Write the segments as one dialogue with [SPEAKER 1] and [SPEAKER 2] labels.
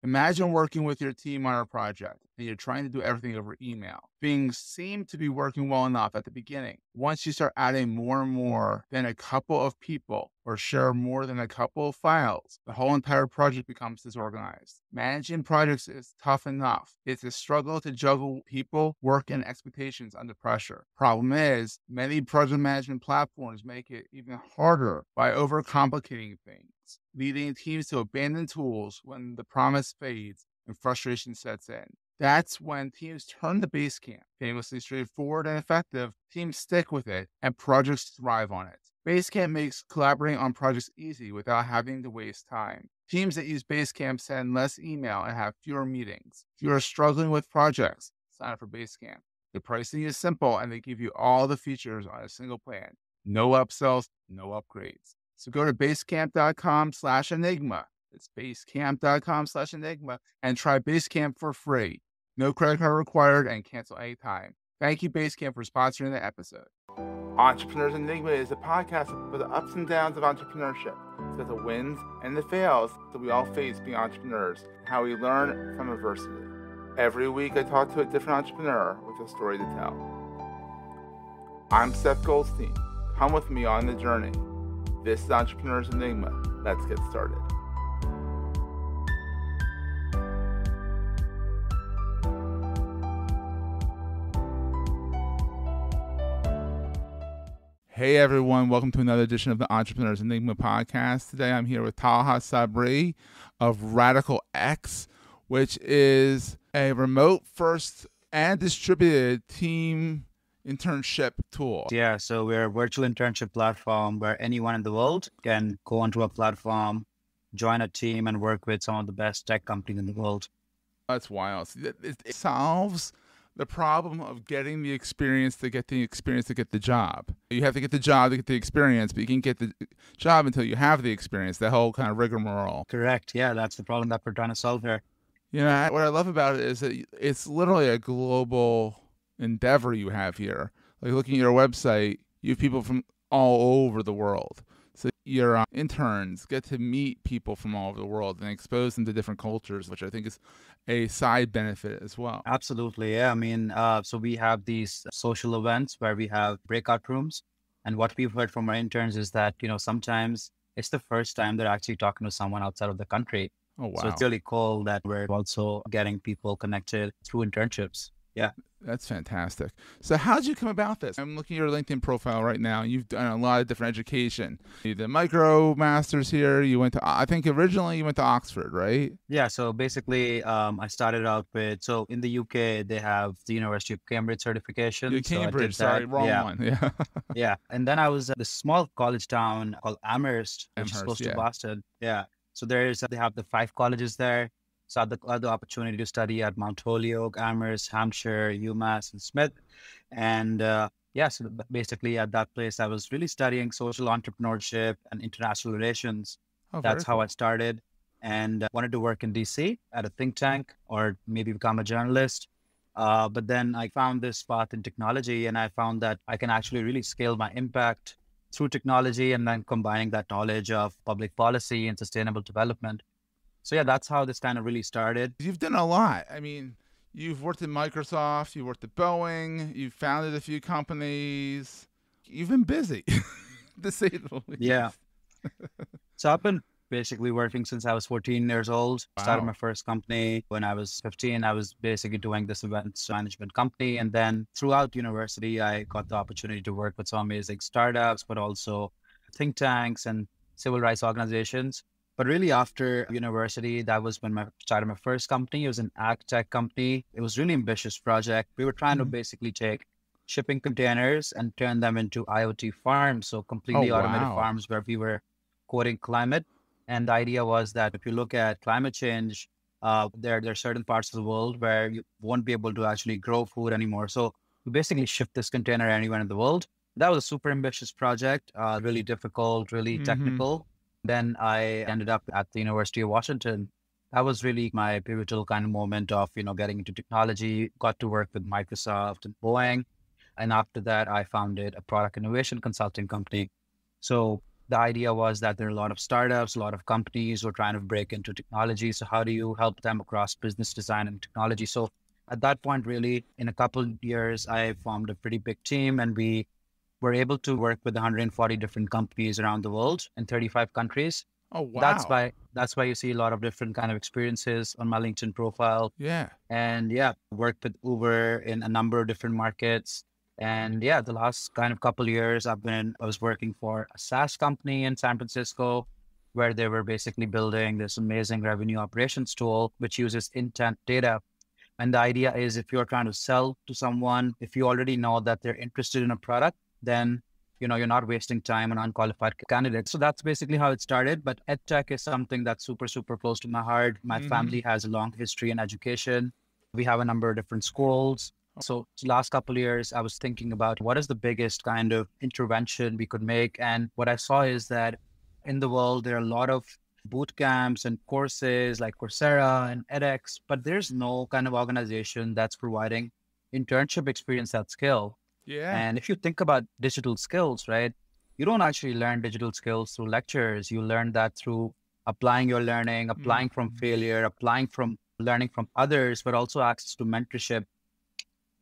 [SPEAKER 1] Imagine working with your team on a project and you're trying to do everything over email. Things seem to be working well enough at the beginning. Once you start adding more and more than a couple of people or share more than a couple of files, the whole entire project becomes disorganized. Managing projects is tough enough. It's a struggle to juggle people, work, and expectations under pressure. Problem is, many project management platforms make it even harder by overcomplicating things, leading teams to abandon tools when the promise fades and frustration sets in. That's when teams turn to Basecamp. Famously straightforward and effective, teams stick with it, and projects thrive on it. Basecamp makes collaborating on projects easy without having to waste time. Teams that use Basecamp send less email and have fewer meetings. If you are struggling with projects, sign up for Basecamp. The pricing is simple, and they give you all the features on a single plan. No upsells, no upgrades. So go to basecamp.com/enigma. It's basecamp.com/enigma and try Basecamp for free. No credit card required and cancel anytime. Thank you, Basecamp, for sponsoring the episode. Entrepreneurs Enigma is a podcast for the ups and downs of entrepreneurship. It's got the wins and the fails that we all face being entrepreneurs, and how we learn from adversity. Every week I talk to a different entrepreneur with a story to tell. I'm Seth Goldstein. Come with me on the journey. This is Entrepreneurs Enigma. Let's get started. Hey everyone, welcome to another edition of the Entrepreneurs Enigma podcast. Today I'm here with Talha Sabri of RadicalX, which is a remote first and distributed team internship tool.
[SPEAKER 2] Yeah, so we're a virtual internship platform where anyone in the world can go onto a platform, join a team, and work with some of the best tech companies in the world.
[SPEAKER 1] That's wild. It solves the problem of getting the experience to get the experience to get the job. You have to get the job to get the experience, but you can't get the job until you have the experience, the whole kind of rigmarole.
[SPEAKER 2] Correct. Yeah, that's the problem that we're trying to solve here.
[SPEAKER 1] You know, what I love about it is that it's literally a global endeavor you have here. Like looking at your website, you have people from all over the world. So your interns get to meet people from all over the world and expose them to different cultures, which I think is a side benefit as well.
[SPEAKER 2] Absolutely. Yeah. I mean, so we have these social events where we have breakout rooms. And what we've heard from our interns is that, sometimes it's the first time they're actually talking to someone outside of the country.
[SPEAKER 1] Oh, wow.
[SPEAKER 2] So it's really cool that we're also getting people connected through internships. Yeah.
[SPEAKER 1] That's fantastic. So how did you come about this? I'm looking at your LinkedIn profile right now. You've done a lot of different education. You did micro masters here. You went to, I think originally you went to Oxford, right?
[SPEAKER 2] Yeah. So basically, I started out with, so in the UK, they have the University of Cambridge certification.
[SPEAKER 1] Yeah, Cambridge, sorry, wrong one. Yeah.
[SPEAKER 2] Yeah. And then I was at this small college town called Amherst, which is close to Boston. Yeah. So they have the 5 colleges there. So I had the opportunity to study at Mount Holyoke, Amherst, Hampshire, UMass, and Smith. And so basically at that place, I was really studying social entrepreneurship and international relations. That's how I started, and wanted to work in DC at a think tank or maybe become a journalist. But then I found this path in technology, and I found that I can actually really scale my impact through technology and then combining that knowledge of public policy and sustainable development. So yeah, that's how this kind of really started.
[SPEAKER 1] You've done a lot. I mean, you've worked at Microsoft, you worked at Boeing, you've founded a few companies. You've been busy, to say the least.
[SPEAKER 2] Yeah. So I've been basically working since I was 14 years old. Wow. Started my first company when I was 15. I was basically doing this events management company. And then throughout university, I got the opportunity to work with some amazing startups, but also think tanks and civil rights organizations. But really after university, that was when I started my first company. It was an ag tech company. It was a really ambitious project. We were trying to basically take shipping containers and turn them into IoT farms. So completely automated farms where we were coding climate. And the idea was that if you look at climate change, there are certain parts of the world where you won't be able to actually grow food anymore. So we basically ship this container anywhere in the world. That was a super ambitious project, really difficult, really technical. Then I ended up at the University of Washington. That was really my pivotal kind of moment of, getting into technology, got to work with Microsoft and Boeing. And after that, I founded a product innovation consulting company. So the idea was that there are a lot of startups, a lot of companies who are trying to break into technology. So how do you help them across business design and technology? So at that point, really, in a couple of years, I formed a pretty big team, and we were able to work with 140 different companies around the world in 35 countries.
[SPEAKER 1] Oh,
[SPEAKER 2] That's
[SPEAKER 1] wow.
[SPEAKER 2] why that's why you see a lot of different kind of experiences on my LinkedIn profile.
[SPEAKER 1] Yeah.
[SPEAKER 2] And yeah, worked with Uber in a number of different markets. And yeah, the last kind of couple of years, I was working for a SaaS company in San Francisco, where they were basically building this amazing revenue operations tool, which uses intent data. And the idea is, if you're trying to sell to someone, if you already know that they're interested in a product, then you're not wasting time on unqualified candidates. So that's basically how it started. But edtech is something that's super, super close to my heart. My family has a long history in education. We have a number of different schools. So last couple of years, I was thinking about what is the biggest kind of intervention we could make. And what I saw is that in the world, there are a lot of boot camps and courses like Coursera and edX, but there's no kind of organization that's providing internship experience at scale.
[SPEAKER 1] Yeah.
[SPEAKER 2] And if you think about digital skills, right, you don't actually learn digital skills through lectures. You learn that through applying your learning, applying from failure, applying from learning from others, but also access to mentorship.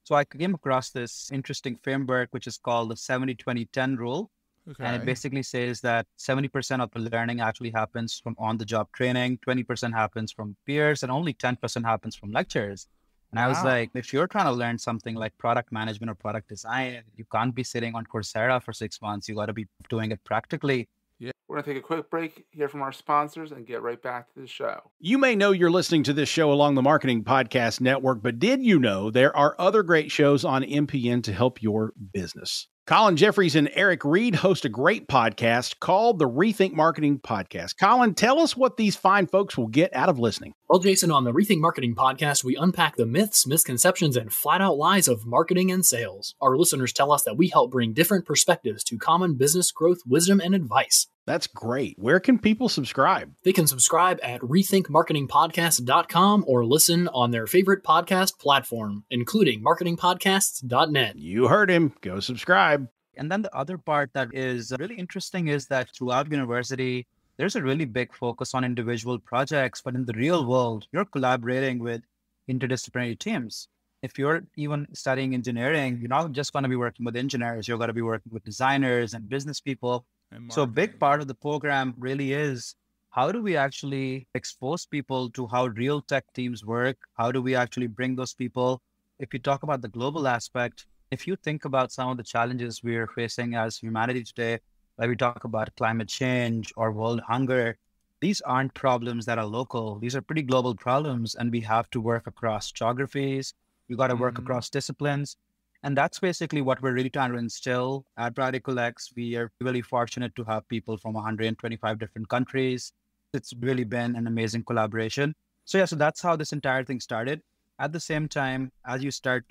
[SPEAKER 2] So I came across this interesting framework, which is called the 70-20-10 rule. And it
[SPEAKER 1] Okay.
[SPEAKER 2] basically says that 70% of the learning actually happens from on-the-job training, 20% happens from peers, and only 10% happens from lectures. And I was
[SPEAKER 1] Wow.
[SPEAKER 2] like, if you're trying to learn something like product management or product design, you can't be sitting on Coursera for 6 months. You got to be doing it practically.
[SPEAKER 1] Yeah. We're going to take a quick break, hear from our sponsors, and get right back to the show.
[SPEAKER 3] You may know you're listening to this show along the Marketing Podcast Network, but did you know there are other great shows on MPN to help your business? Colin Jeffries and Eric Reed host a great podcast called the Rethink Marketing Podcast. Colin, tell us what these fine folks will get out of listening.
[SPEAKER 4] Well, Jason, on the Rethink Marketing Podcast, we unpack the myths, misconceptions, and flat-out lies of marketing and sales. Our listeners tell us that we help bring different perspectives to common business growth, wisdom, and advice.
[SPEAKER 3] That's great. Where can people subscribe?
[SPEAKER 4] They can subscribe at rethinkmarketingpodcast.com or listen on their favorite podcast platform, including marketingpodcasts.net.
[SPEAKER 3] You heard him. Go subscribe.
[SPEAKER 2] And then the other part that is really interesting is that throughout university, there's a really big focus on individual projects, but in the real world, you're collaborating with interdisciplinary teams. If you're even studying engineering, you're not just going to be working with engineers, you're going to be working with designers and business people. So a big part of the program really is, how do we actually expose people to how real tech teams work? How do we actually bring those people? If you talk about the global aspect, if you think about some of the challenges we're facing as humanity today, like we talk about climate change or world hunger, these aren't problems that are local. These are pretty global problems, and we have to work across geographies. We got to work across disciplines. And that's basically what we're really trying to instill at RadicalX. We are really fortunate to have people from 125 different countries. It's really been an amazing collaboration. So that's how this entire thing started. At the same time, as you said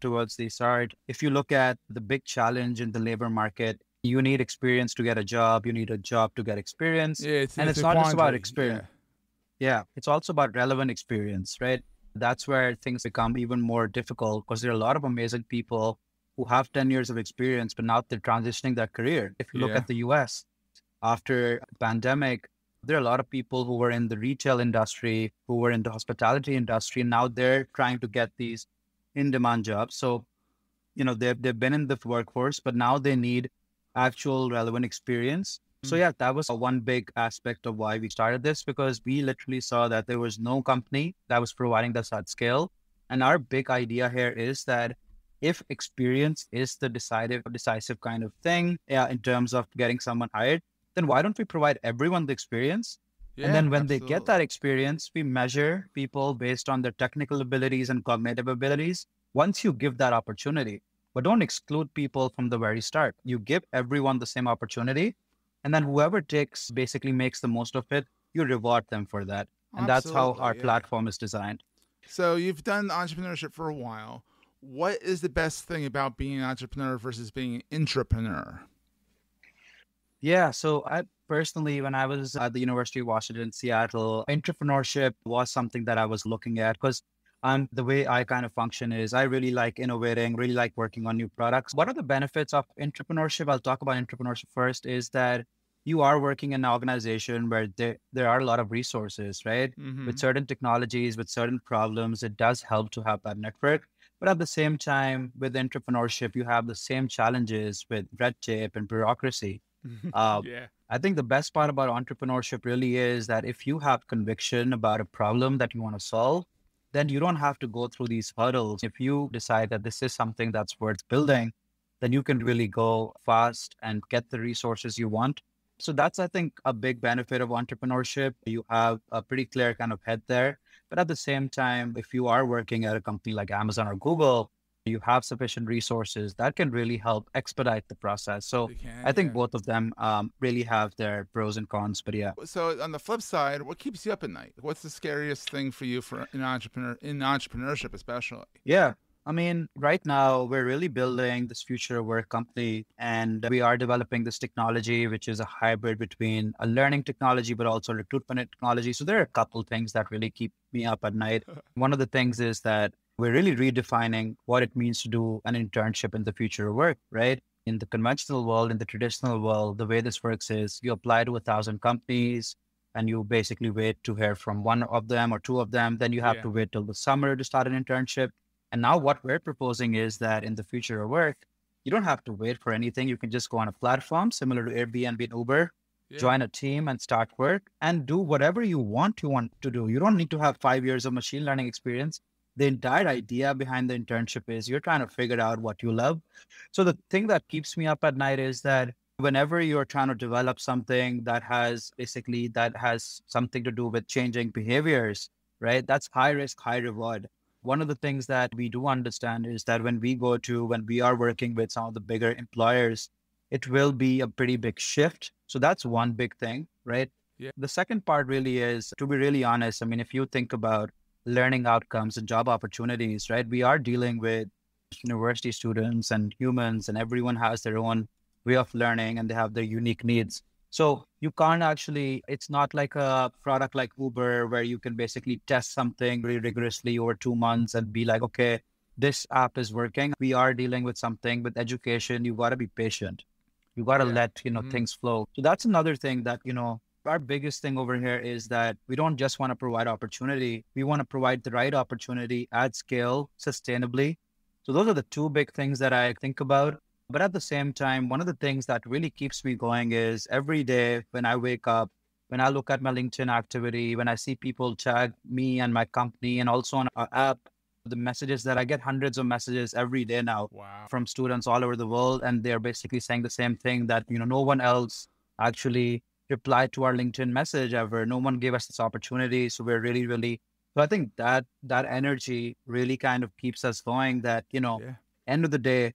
[SPEAKER 2] towards the start, if you look at the big challenge in the labor market, you need experience to get a job. You need a job to get experience.
[SPEAKER 1] Yeah,
[SPEAKER 2] and it's not just about experience. Yeah, it's also about relevant experience, right? That's where things become even more difficult, because there are a lot of amazing people who have 10 years of experience, but now they're transitioning their career. If you look at the US, after the pandemic, there are a lot of people who were in the retail industry, who were in the hospitality industry, and now they're trying to get these in-demand jobs. So, they've been in the workforce, but now they need actual relevant experience. So that was one big aspect of why we started this, because we literally saw that there was no company that was providing this at scale. And our big idea here is that if experience is the decisive kind of thing, in terms of getting someone hired, then why don't we provide everyone the experience? And then when they get that experience, we measure people based on their technical abilities and cognitive abilities once you give that opportunity. But don't exclude people from the very start. You give everyone the same opportunity. And then whoever basically makes the most of it, you reward them for that. And that's how our platform is designed.
[SPEAKER 1] So you've done entrepreneurship for a while. What is the best thing about being an entrepreneur versus being an intrapreneur?
[SPEAKER 2] Yeah, so I personally, when I was at the University of Washington, Seattle, entrepreneurship was something that I was looking at, because the way I kind of function is I really like innovating, really like working on new products. What are the benefits of entrepreneurship? I'll talk about entrepreneurship first, is that you are working in an organization where there are a lot of resources, right? With certain technologies, with certain problems, it does help to have that network. But at the same time, with entrepreneurship, you have the same challenges with red tape and bureaucracy.
[SPEAKER 3] Yeah.
[SPEAKER 2] I think the best part about entrepreneurship really is that if you have conviction about a problem that you want to solve, then you don't have to go through these hurdles. If you decide that this is something that's worth building, then you can really go fast and get the resources you want. So that's, I think, a big benefit of entrepreneurship. You have a pretty clear kind of head there. But at the same time, if you are working at a company like Amazon or Google, you have sufficient resources that can really help expedite the process. So I think both of them really have their pros and cons, but yeah.
[SPEAKER 1] So on the flip side, what keeps you up at night? What's the scariest thing for you in entrepreneurship, especially?
[SPEAKER 2] Yeah. I mean, right now we're really building this future of work company, and we are developing this technology, which is a hybrid between a learning technology, but also recruitment technology. So there are a couple things that really keep me up at night. One of the things is that we're really redefining what it means to do an internship in the future of work, right? In the conventional world, in the traditional world, the way this works is you apply to 1,000 companies and you basically wait to hear from one of them or two of them. Then you have to wait till the summer to start an internship. And now what we're proposing is that in the future of work, you don't have to wait for anything. You can just go on a platform similar to Airbnb and Uber, join a team and start work and do whatever you want to do. You don't need to have 5 years of machine learning experience. The entire idea behind the internship is you're trying to figure out what you love. So the thing that keeps me up at night is that whenever you're trying to develop something that has something to do with changing behaviors, right? That's high risk, high reward. One of the things that we do understand is that when we are working with some of the bigger employers, it will be a pretty big shift. So that's one big thing, right?
[SPEAKER 1] Yeah.
[SPEAKER 2] The second part really is, to be really honest, I mean, if you think about learning outcomes and job opportunities, right? We are dealing with university students and humans, and everyone has their own way of learning and they have their unique needs. So you can't it's not like a product like Uber where you can basically test something really rigorously over 2 months and be like, okay, this app is working. We are dealing with something with education. You got to be patient. You got to let, things flow. So that's another thing that, our biggest thing over here is that we don't just want to provide opportunity. We want to provide the right opportunity at scale, sustainably. So those are the two big things that I think about. But at the same time, one of the things that really keeps me going is every day when I wake up, when I look at my LinkedIn activity, when I see people tag me and my company, and also on our app, the messages that I get, hundreds of messages every day now from students all over the world. And they're basically saying the same thing, that, no one else actually replied to our LinkedIn message ever. No one gave us this opportunity. So we're really, so I think that energy really kind of keeps us going, that, end of the day,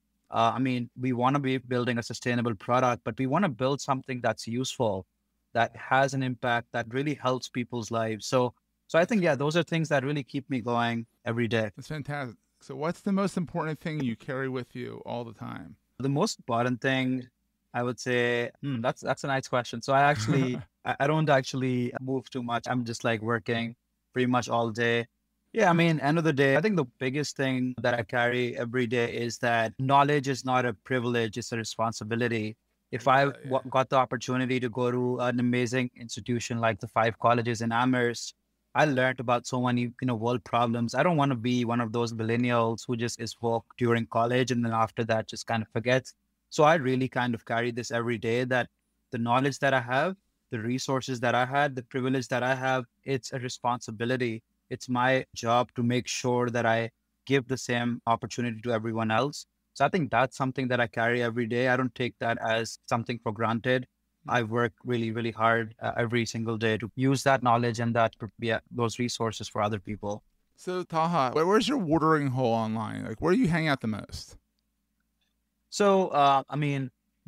[SPEAKER 2] we want to be building a sustainable product, but we want to build something that's useful, that has an impact, that really helps people's lives. So I think, those are things that really keep me going every day.
[SPEAKER 1] That's fantastic. So what's the most important thing you carry with you all the time?
[SPEAKER 2] The most important thing, I would say, that's a nice question. So I actually, I don't actually move too much. I'm just like working pretty much all day. Yeah, end of the day, I think the biggest thing that I carry every day is that knowledge is not a privilege, it's a responsibility. If I got the opportunity to go to an amazing institution like the 5 colleges in Amherst, I learned about so many, world problems. I don't want to be one of those millennials who just is woke during college and then after that just kind of forgets. So I really kind of carry this every day, that the knowledge that I have, the resources that I had, the privilege that I have, it's a responsibility. It's my job to make sure that I give the same opportunity to everyone else. So I think that's something that I carry every day. I don't take that as something for granted. I work really, really hard every single day to use that knowledge and those resources for other people.
[SPEAKER 1] So Talha, where's your watering hole online? Like, where do you hang out the most?
[SPEAKER 2] So,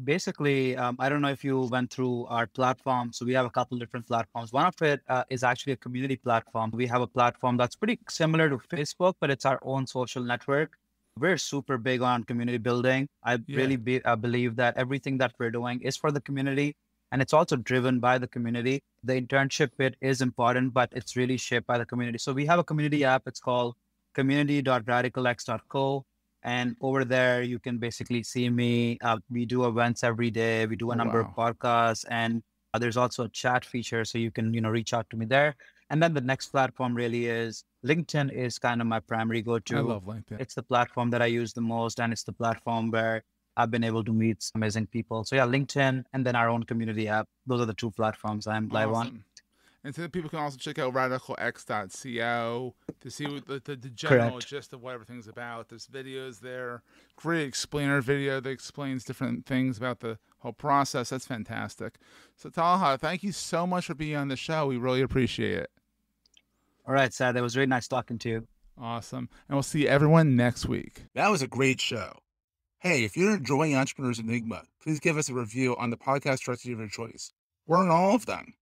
[SPEAKER 2] basically, I don't know if you went through our platform. So we have a couple different platforms. One of it is actually a community platform. We have a platform that's pretty similar to Facebook, but it's our own social network. We're super big on community building. I really believe that everything that we're doing is for the community, and it's also driven by the community. The internship bit is important, but it's really shaped by the community. So we have a community app. It's called community.radicalx.co. And over there, you can basically see me. We do events every day. We do a number of podcasts, and There's also a chat feature, so you can, reach out to me there. And then the next platform really is LinkedIn is kind of my primary go-to.
[SPEAKER 1] I love LinkedIn.
[SPEAKER 2] It's the platform that I use the most, and it's the platform where I've been able to meet some amazing people. So yeah, LinkedIn and then our own community app. Those are the two platforms I'm live on.
[SPEAKER 1] And so people can also check out RadicalX.co to see what the general gist of what everything's about. There's videos there, great explainer video that explains different things about the whole process. That's fantastic. So Talha, thank you so much for being on the show. We really appreciate it.
[SPEAKER 2] All right, Seth. It was really nice talking to you.
[SPEAKER 1] Awesome. And we'll see everyone next week. That was a great show. Hey, if you're enjoying Entrepreneurs Enigma, please give us a review on the podcast directory of your choice. We're on all of them.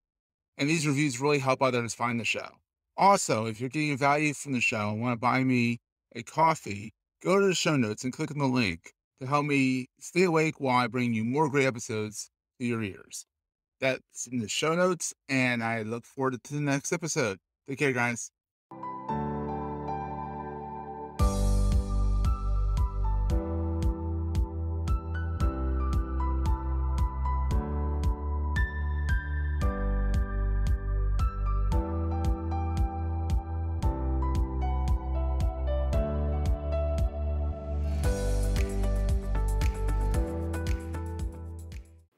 [SPEAKER 1] And these reviews really help others find the show. Also, if you're getting value from the show and want to buy me a coffee, go to the show notes and click on the link to help me stay awake while I bring you more great episodes to your ears. That's in the show notes, and I look forward to the next episode. Take care, guys.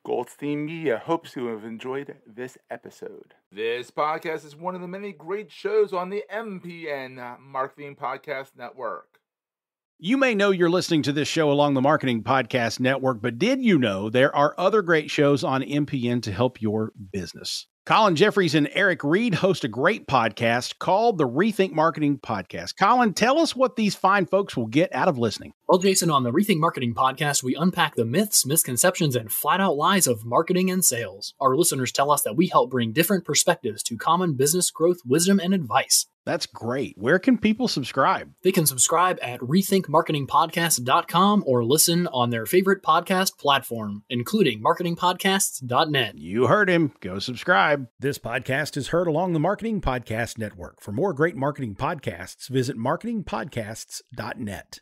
[SPEAKER 1] Goldstein Media hopes you have enjoyed this episode. This podcast is one of the many great shows on the MPN Marketing Podcast Network.
[SPEAKER 3] You may know you're listening to this show along the Marketing Podcast Network, but did you know there are other great shows on MPN to help your business? Colin Jeffries and Eric Reed host a great podcast called the Rethink Marketing Podcast. Colin, tell us what these fine folks will get out of listening.
[SPEAKER 4] Well, Jason, on the Rethink Marketing Podcast, we unpack the myths, misconceptions, and flat-out lies of marketing and sales. Our listeners tell us that we help bring different perspectives to common business growth, wisdom, and advice.
[SPEAKER 3] That's great. Where can people subscribe?
[SPEAKER 4] They can subscribe at rethinkmarketingpodcast.com or listen on their favorite podcast platform, including marketingpodcasts.net.
[SPEAKER 3] You heard him. Go subscribe. This podcast is heard along the Marketing Podcast Network. For more great marketing podcasts, visit marketingpodcasts.net.